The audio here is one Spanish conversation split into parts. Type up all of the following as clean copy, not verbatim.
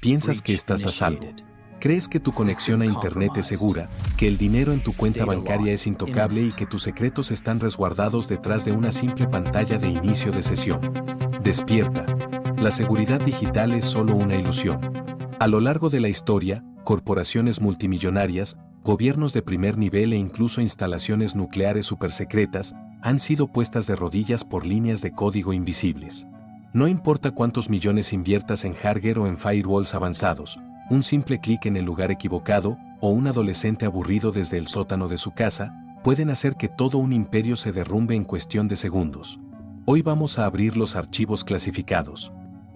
Piensas que estás a salvo. Crees que tu conexión a Internet es segura, que el dinero en tu cuenta bancaria es intocable y que tus secretos están resguardados detrás de una simple pantalla de inicio de sesión. Despierta. La seguridad digital es solo una ilusión. A lo largo de la historia, corporaciones multimillonarias, gobiernos de primer nivel e incluso instalaciones nucleares supersecretas han sido puestas de rodillas por líneas de código invisibles. No importa cuántos millones inviertas en hardware o en firewalls avanzados, un simple clic en el lugar equivocado, o un adolescente aburrido desde el sótano de su casa, pueden hacer que todo un imperio se derrumbe en cuestión de segundos. Hoy vamos a abrir los archivos clasificados.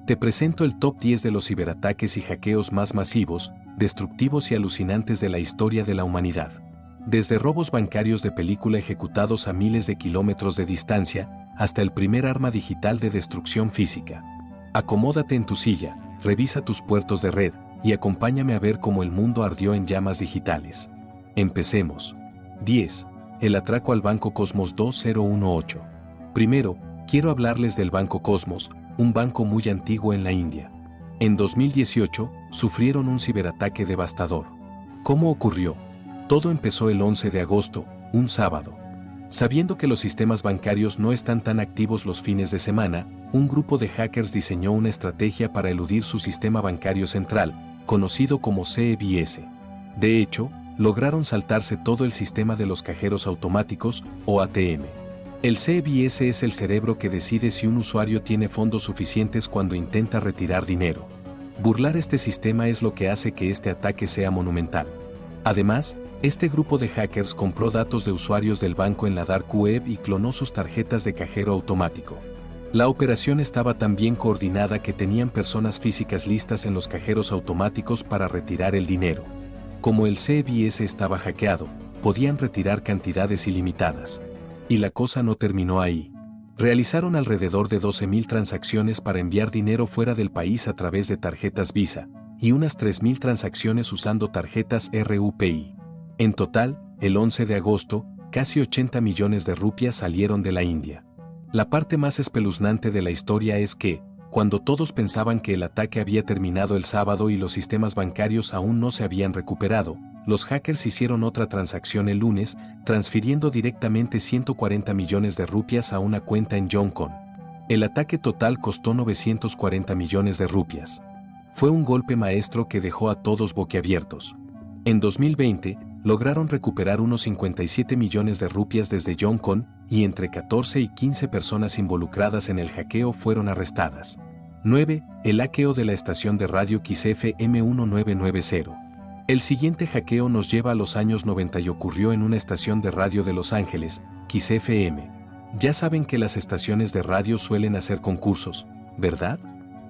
Te presento el top 10 de los ciberataques y hackeos más masivos, destructivos y alucinantes de la historia de la humanidad. Desde robos bancarios de película ejecutados a miles de kilómetros de distancia, hasta el primer arma digital de destrucción física. Acomódate en tu silla, revisa tus puertos de red, y acompáñame a ver cómo el mundo ardió en llamas digitales. Empecemos. 10. El atraco al Banco Cosmos 2018. Primero, quiero hablarles del Banco Cosmos, un banco muy antiguo en la India. En 2018, sufrieron un ciberataque devastador. ¿Cómo ocurrió? Todo empezó el 11 de agosto, un sábado. Sabiendo que los sistemas bancarios no están tan activos los fines de semana, un grupo de hackers diseñó una estrategia para eludir su sistema bancario central, conocido como CBS. De hecho, lograron saltarse todo el sistema de los cajeros automáticos, o ATM. El CBS es el cerebro que decide si un usuario tiene fondos suficientes cuando intenta retirar dinero. Burlar este sistema es lo que hace que este ataque sea monumental. Además, este grupo de hackers compró datos de usuarios del banco en la Dark Web y clonó sus tarjetas de cajero automático. La operación estaba tan bien coordinada que tenían personas físicas listas en los cajeros automáticos para retirar el dinero. Como el CBS estaba hackeado, podían retirar cantidades ilimitadas. Y la cosa no terminó ahí. Realizaron alrededor de 12.000 transacciones para enviar dinero fuera del país a través de tarjetas Visa, y unas 3.000 transacciones usando tarjetas RUPI. En total, el 11 de agosto, casi 80 millones de rupias salieron de la India. La parte más espeluznante de la historia es que, cuando todos pensaban que el ataque había terminado el sábado y los sistemas bancarios aún no se habían recuperado, los hackers hicieron otra transacción el lunes, transfiriendo directamente 140 millones de rupias a una cuenta en Hong Kong. El ataque total costó 940 millones de rupias. Fue un golpe maestro que dejó a todos boquiabiertos. En 2020, lograron recuperar unos 57 millones de rupias desde Hong Kong, y entre 14 y 15 personas involucradas en el hackeo fueron arrestadas. 9. El hackeo de la estación de radio XFM 1990. El siguiente hackeo nos lleva a los años 90 y ocurrió en una estación de radio de Los Ángeles, XFM. Ya saben que las estaciones de radio suelen hacer concursos, ¿verdad?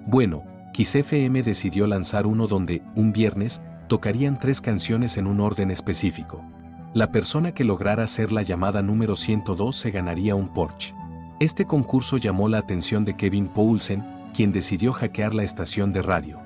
Bueno, XFM decidió lanzar uno donde, un viernes, tocarían 3 canciones en un orden específico. La persona que lograra hacer la llamada número 102 se ganaría un Porsche. Este concurso llamó la atención de Kevin Poulsen, quien decidió hackear la estación de radio.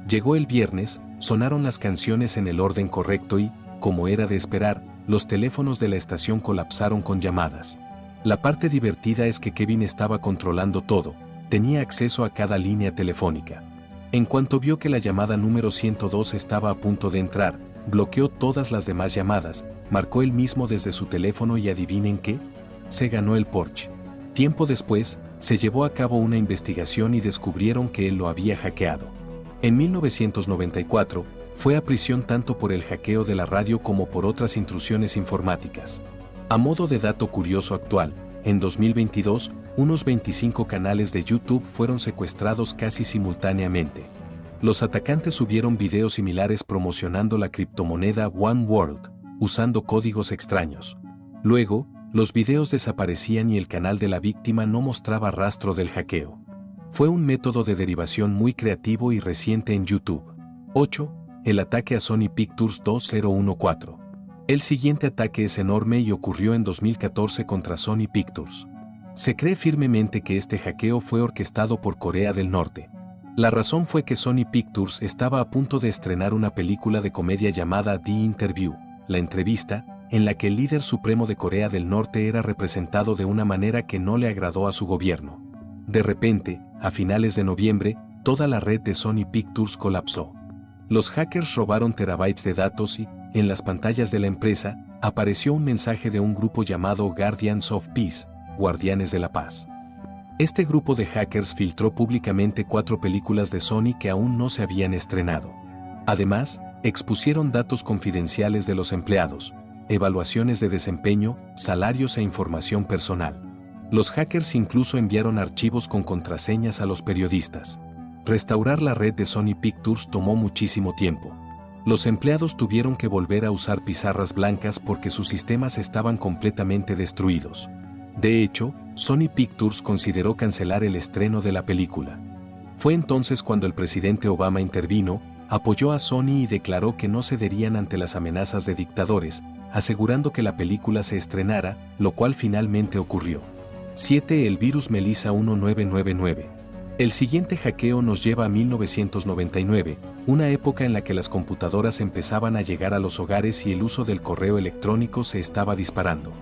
Llegó el viernes, sonaron las canciones en el orden correcto y, como era de esperar, los teléfonos de la estación colapsaron con llamadas. La parte divertida es que Kevin estaba controlando todo, tenía acceso a cada línea telefónica. En cuanto vio que la llamada número 102 estaba a punto de entrar, bloqueó todas las demás llamadas, marcó él mismo desde su teléfono y ¿adivinen qué? Se ganó el Porsche. Tiempo después, se llevó a cabo una investigación y descubrieron que él lo había hackeado. En 1994, fue a prisión tanto por el hackeo de la radio como por otras intrusiones informáticas. A modo de dato curioso actual, en 2022, unos 25 canales de YouTube fueron secuestrados casi simultáneamente. Los atacantes subieron videos similares promocionando la criptomoneda One World, usando códigos extraños. Luego, los videos desaparecían y el canal de la víctima no mostraba rastro del hackeo. Fue un método de derivación muy creativo y reciente en YouTube. 8. El ataque a Sony Pictures 2014. El siguiente ataque es enorme y ocurrió en 2014 contra Sony Pictures. Se cree firmemente que este hackeo fue orquestado por Corea del Norte. La razón fue que Sony Pictures estaba a punto de estrenar una película de comedia llamada The Interview, la entrevista, en la que el líder supremo de Corea del Norte era representado de una manera que no le agradó a su gobierno. De repente, a finales de noviembre, toda la red de Sony Pictures colapsó. Los hackers robaron terabytes de datos y, en las pantallas de la empresa, apareció un mensaje de un grupo llamado Guardians of Peace, Guardianes de la Paz. Este grupo de hackers filtró públicamente 4 películas de Sony que aún no se habían estrenado. Además, expusieron datos confidenciales de los empleados, evaluaciones de desempeño, salarios e información personal. Los hackers incluso enviaron archivos con contraseñas a los periodistas. Restaurar la red de Sony Pictures tomó muchísimo tiempo. Los empleados tuvieron que volver a usar pizarras blancas porque sus sistemas estaban completamente destruidos. De hecho, Sony Pictures consideró cancelar el estreno de la película. Fue entonces cuando el presidente Obama intervino, apoyó a Sony y declaró que no cederían ante las amenazas de dictadores, asegurando que la película se estrenara, lo cual finalmente ocurrió. 7. El virus Melissa 1999. El siguiente hackeo nos lleva a 1999, una época en la que las computadoras empezaban a llegar a los hogares y el uso del correo electrónico se estaba disparando.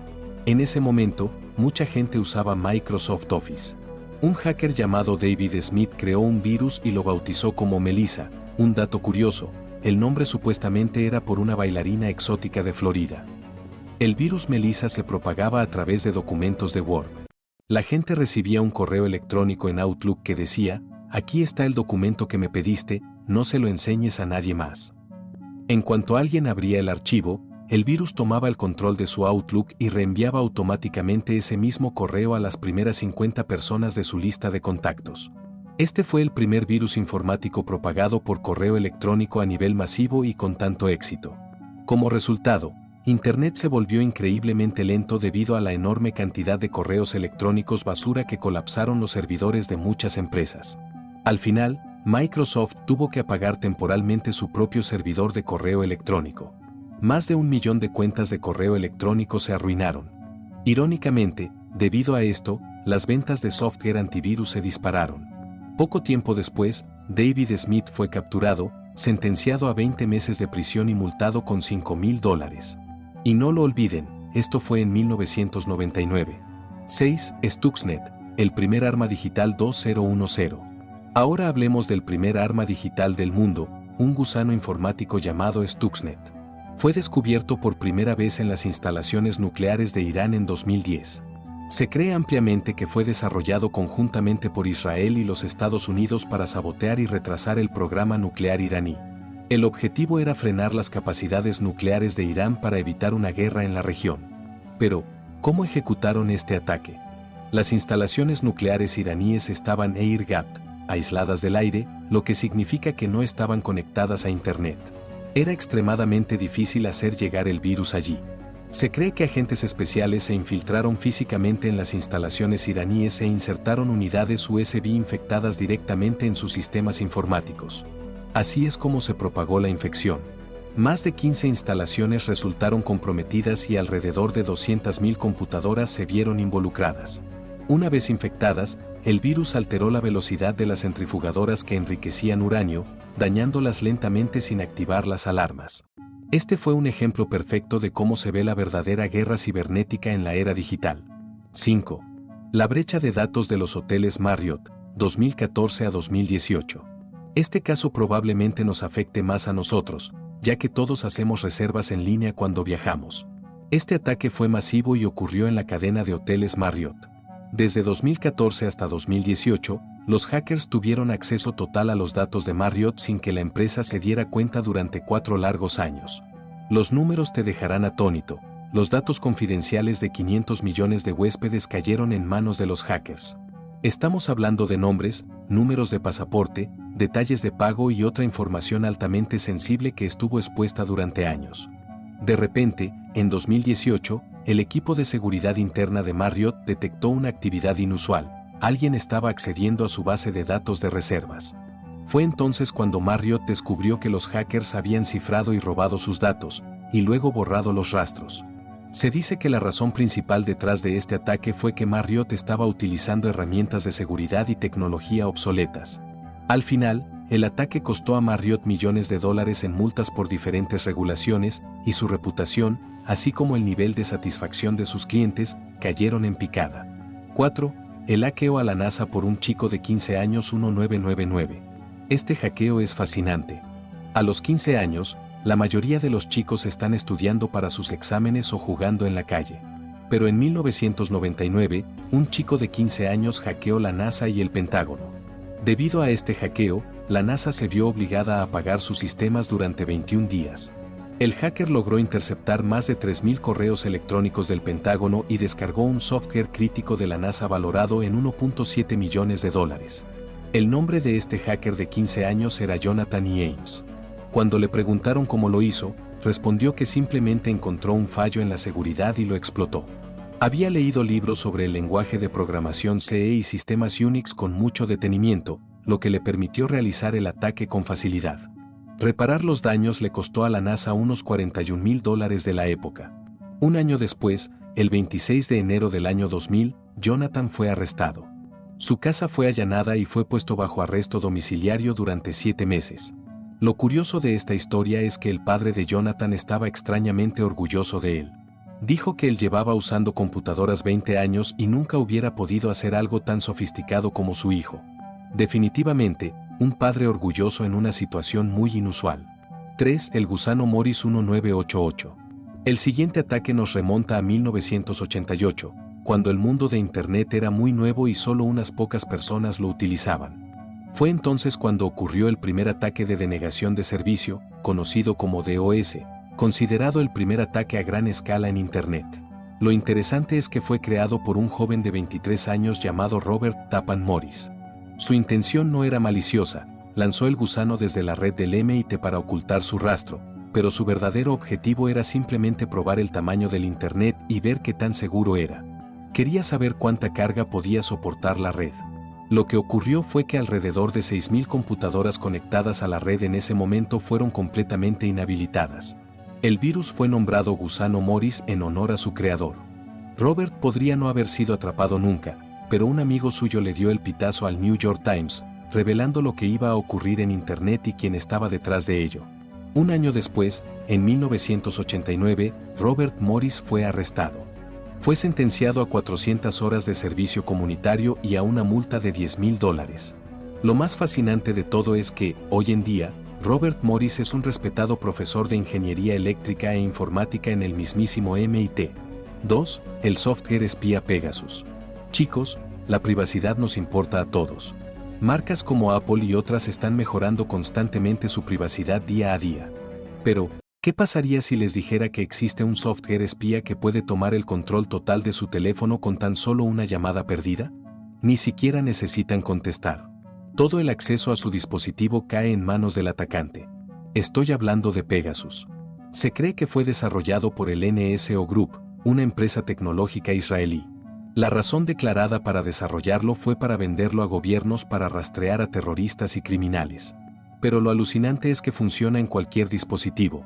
En ese momento, mucha gente usaba Microsoft Office. Un hacker llamado David Smith creó un virus y lo bautizó como Melissa. Un dato curioso, el nombre supuestamente era por una bailarina exótica de Florida. El virus Melissa se propagaba a través de documentos de Word. La gente recibía un correo electrónico en Outlook que decía: aquí está el documento que me pediste, no se lo enseñes a nadie más. En cuanto alguien abría el archivo, el virus tomaba el control de su Outlook y reenviaba automáticamente ese mismo correo a las primeras 50 personas de su lista de contactos. Este fue el primer virus informático propagado por correo electrónico a nivel masivo y con tanto éxito. Como resultado, Internet se volvió increíblemente lento debido a la enorme cantidad de correos electrónicos basura que colapsaron los servidores de muchas empresas. Al final, Microsoft tuvo que apagar temporalmente su propio servidor de correo electrónico. Más de 1 millón de cuentas de correo electrónico se arruinaron. Irónicamente, debido a esto, las ventas de software antivirus se dispararon. Poco tiempo después, David Smith fue capturado, sentenciado a 20 meses de prisión y multado con $5,000. Y no lo olviden, esto fue en 1999. 6. Stuxnet, el primer arma digital 2010. Ahora hablemos del primer arma digital del mundo, un gusano informático llamado Stuxnet. Fue descubierto por primera vez en las instalaciones nucleares de Irán en 2010. Se cree ampliamente que fue desarrollado conjuntamente por Israel y los Estados Unidos para sabotear y retrasar el programa nuclear iraní. El objetivo era frenar las capacidades nucleares de Irán para evitar una guerra en la región. Pero, ¿cómo ejecutaron este ataque? Las instalaciones nucleares iraníes estaban air-gapped, aisladas del aire, lo que significa que no estaban conectadas a Internet. Era extremadamente difícil hacer llegar el virus allí. Se cree que agentes especiales se infiltraron físicamente en las instalaciones iraníes e insertaron unidades USB infectadas directamente en sus sistemas informáticos. Así es como se propagó la infección. Más de 15 instalaciones resultaron comprometidas y alrededor de 200.000 computadoras se vieron involucradas. Una vez infectadas, el virus alteró la velocidad de las centrifugadoras que enriquecían uranio, dañándolas lentamente sin activar las alarmas. Este fue un ejemplo perfecto de cómo se ve la verdadera guerra cibernética en la era digital. 5. La brecha de datos de los hoteles Marriott, 2014 a 2018. Este caso probablemente nos afecte más a nosotros, ya que todos hacemos reservas en línea cuando viajamos. Este ataque fue masivo y ocurrió en la cadena de hoteles Marriott. Desde 2014 hasta 2018, los hackers tuvieron acceso total a los datos de Marriott sin que la empresa se diera cuenta durante 4 largos años. Los números te dejarán atónito. Los datos confidenciales de 500 millones de huéspedes cayeron en manos de los hackers. Estamos hablando de nombres, números de pasaporte, detalles de pago y otra información altamente sensible que estuvo expuesta durante años. De repente, en 2018, el equipo de seguridad interna de Marriott detectó una actividad inusual. Alguien estaba accediendo a su base de datos de reservas. Fue entonces cuando Marriott descubrió que los hackers habían cifrado y robado sus datos, y luego borrado los rastros. Se dice que la razón principal detrás de este ataque fue que Marriott estaba utilizando herramientas de seguridad y tecnología obsoletas. Al final, el ataque costó a Marriott millones de dólares en multas por diferentes regulaciones, y su reputación, así como el nivel de satisfacción de sus clientes, cayeron en picada. 4. El hackeo a la NASA por un chico de 15 años 1999. Este hackeo es fascinante. A los 15 años, la mayoría de los chicos están estudiando para sus exámenes o jugando en la calle. Pero en 1999, un chico de 15 años hackeó la NASA y el Pentágono. Debido a este hackeo, la NASA se vio obligada a apagar sus sistemas durante 21 días. El hacker logró interceptar más de 3.000 correos electrónicos del Pentágono y descargó un software crítico de la NASA valorado en 1.7 millones de dólares. El nombre de este hacker de 15 años era Jonathan E. Ames. Cuando le preguntaron cómo lo hizo, respondió que simplemente encontró un fallo en la seguridad y lo explotó. Había leído libros sobre el lenguaje de programación C y sistemas Unix con mucho detenimiento, lo que le permitió realizar el ataque con facilidad. Reparar los daños le costó a la NASA unos $41.000 de la época. Un año después, el 26 de enero del año 2000, Jonathan fue arrestado. Su casa fue allanada y fue puesto bajo arresto domiciliario durante 7 meses. Lo curioso de esta historia es que el padre de Jonathan estaba extrañamente orgulloso de él. Dijo que él llevaba usando computadoras 20 años y nunca hubiera podido hacer algo tan sofisticado como su hijo. Definitivamente, un padre orgulloso en una situación muy inusual. 3. El gusano Morris 1988. El siguiente ataque nos remonta a 1988, cuando el mundo de Internet era muy nuevo y solo unas pocas personas lo utilizaban. Fue entonces cuando ocurrió el primer ataque de denegación de servicio, conocido como DOS, considerado el primer ataque a gran escala en Internet. Lo interesante es que fue creado por un joven de 23 años llamado Robert Tappan Morris. Su intención no era maliciosa, lanzó el gusano desde la red del MIT para ocultar su rastro, pero su verdadero objetivo era simplemente probar el tamaño del Internet y ver qué tan seguro era. Quería saber cuánta carga podía soportar la red. Lo que ocurrió fue que alrededor de 6.000 computadoras conectadas a la red en ese momento fueron completamente inhabilitadas. El virus fue nombrado Gusano Morris en honor a su creador. Robert podría no haber sido atrapado nunca, pero un amigo suyo le dio el pitazo al New York Times, revelando lo que iba a ocurrir en Internet y quién estaba detrás de ello. Un año después, en 1989, Robert Morris fue arrestado. Fue sentenciado a 400 horas de servicio comunitario y a una multa de $10.000. Lo más fascinante de todo es que, hoy en día, Robert Morris es un respetado profesor de ingeniería eléctrica e informática en el mismísimo MIT. 2. El software espía Pegasus. Chicos, la privacidad nos importa a todos. Marcas como Apple y otras están mejorando constantemente su privacidad día a día. Pero, ¿qué pasaría si les dijera que existe un software espía que puede tomar el control total de su teléfono con tan solo una llamada perdida? Ni siquiera necesitan contestar. Todo el acceso a su dispositivo cae en manos del atacante. Estoy hablando de Pegasus. Se cree que fue desarrollado por el NSO Group, una empresa tecnológica israelí. La razón declarada para desarrollarlo fue para venderlo a gobiernos para rastrear a terroristas y criminales. Pero lo alucinante es que funciona en cualquier dispositivo.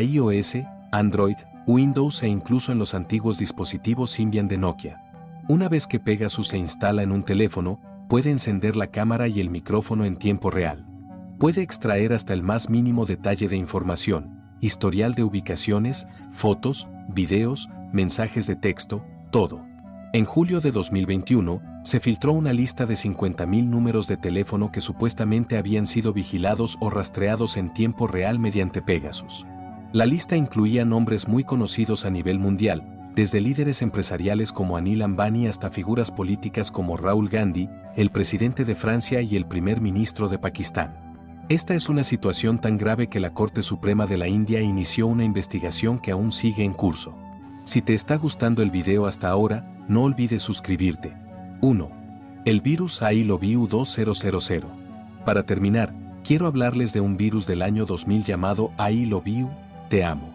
iOS, Android, Windows e incluso en los antiguos dispositivos Symbian de Nokia. Una vez que Pegasus se instala en un teléfono, puede encender la cámara y el micrófono en tiempo real. Puede extraer hasta el más mínimo detalle de información, historial de ubicaciones, fotos, videos, mensajes de texto, todo. En julio de 2021, se filtró una lista de 50.000 números de teléfono que supuestamente habían sido vigilados o rastreados en tiempo real mediante Pegasus. La lista incluía nombres muy conocidos a nivel mundial, desde líderes empresariales como Anil Ambani hasta figuras políticas como Rahul Gandhi, el presidente de Francia y el primer ministro de Pakistán. Esta es una situación tan grave que la Corte Suprema de la India inició una investigación que aún sigue en curso. Si te está gustando el video hasta ahora, no olvides suscribirte. 1. El virus I-Love-You 2000. Para terminar, quiero hablarles de un virus del año 2000 llamado I-Love-You, Te Amo.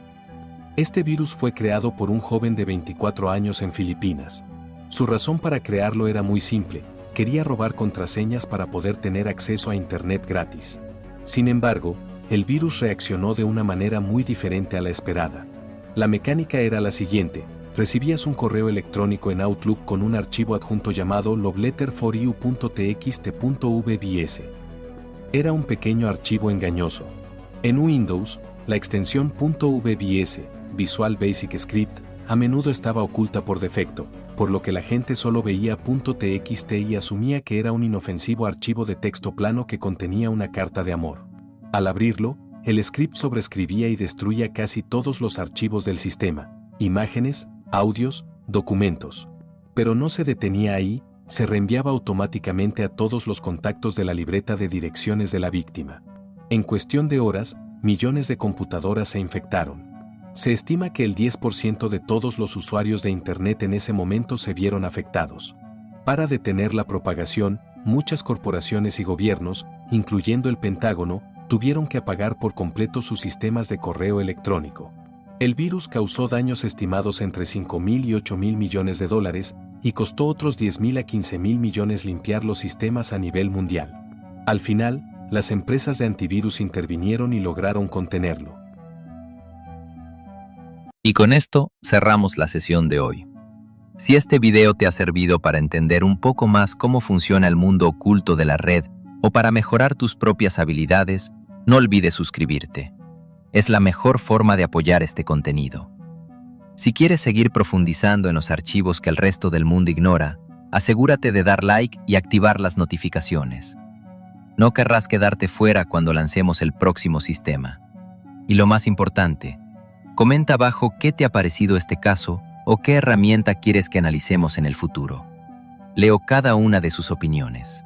Este virus fue creado por un joven de 24 años en Filipinas. Su razón para crearlo era muy simple, quería robar contraseñas para poder tener acceso a Internet gratis. Sin embargo, el virus reaccionó de una manera muy diferente a la esperada. La mecánica era la siguiente: recibías un correo electrónico en Outlook con un archivo adjunto llamado loveletterforyou.txt.vbs. Era un pequeño archivo engañoso. En Windows, la extensión .vbs, Visual Basic Script, a menudo estaba oculta por defecto, por lo que la gente solo veía .txt y asumía que era un inofensivo archivo de texto plano que contenía una carta de amor. Al abrirlo, el script sobreescribía y destruía casi todos los archivos del sistema, imágenes, audios, documentos. Pero no se detenía ahí, se reenviaba automáticamente a todos los contactos de la libreta de direcciones de la víctima. En cuestión de horas, millones de computadoras se infectaron. Se estima que el 10% de todos los usuarios de Internet en ese momento se vieron afectados. Para detener la propagación, muchas corporaciones y gobiernos, incluyendo el Pentágono, tuvieron que apagar por completo sus sistemas de correo electrónico. El virus causó daños estimados entre 5.000 y 8.000 millones de dólares y costó otros 10.000 a 15.000 millones limpiar los sistemas a nivel mundial. Al final, las empresas de antivirus intervinieron y lograron contenerlo. Y con esto cerramos la sesión de hoy. Si este video te ha servido para entender un poco más cómo funciona el mundo oculto de la red o para mejorar tus propias habilidades, no olvides suscribirte. Es la mejor forma de apoyar este contenido. Si quieres seguir profundizando en los archivos que el resto del mundo ignora, asegúrate de dar like y activar las notificaciones. No querrás quedarte fuera cuando lancemos el próximo sistema. Y lo más importante, comenta abajo qué te ha parecido este caso o qué herramienta quieres que analicemos en el futuro. Leo cada una de sus opiniones.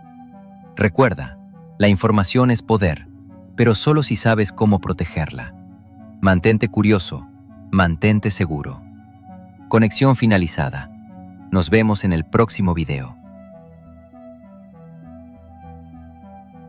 Recuerda, la información es poder, pero solo si sabes cómo protegerla. Mantente curioso, mantente seguro. Conexión finalizada. Nos vemos en el próximo video.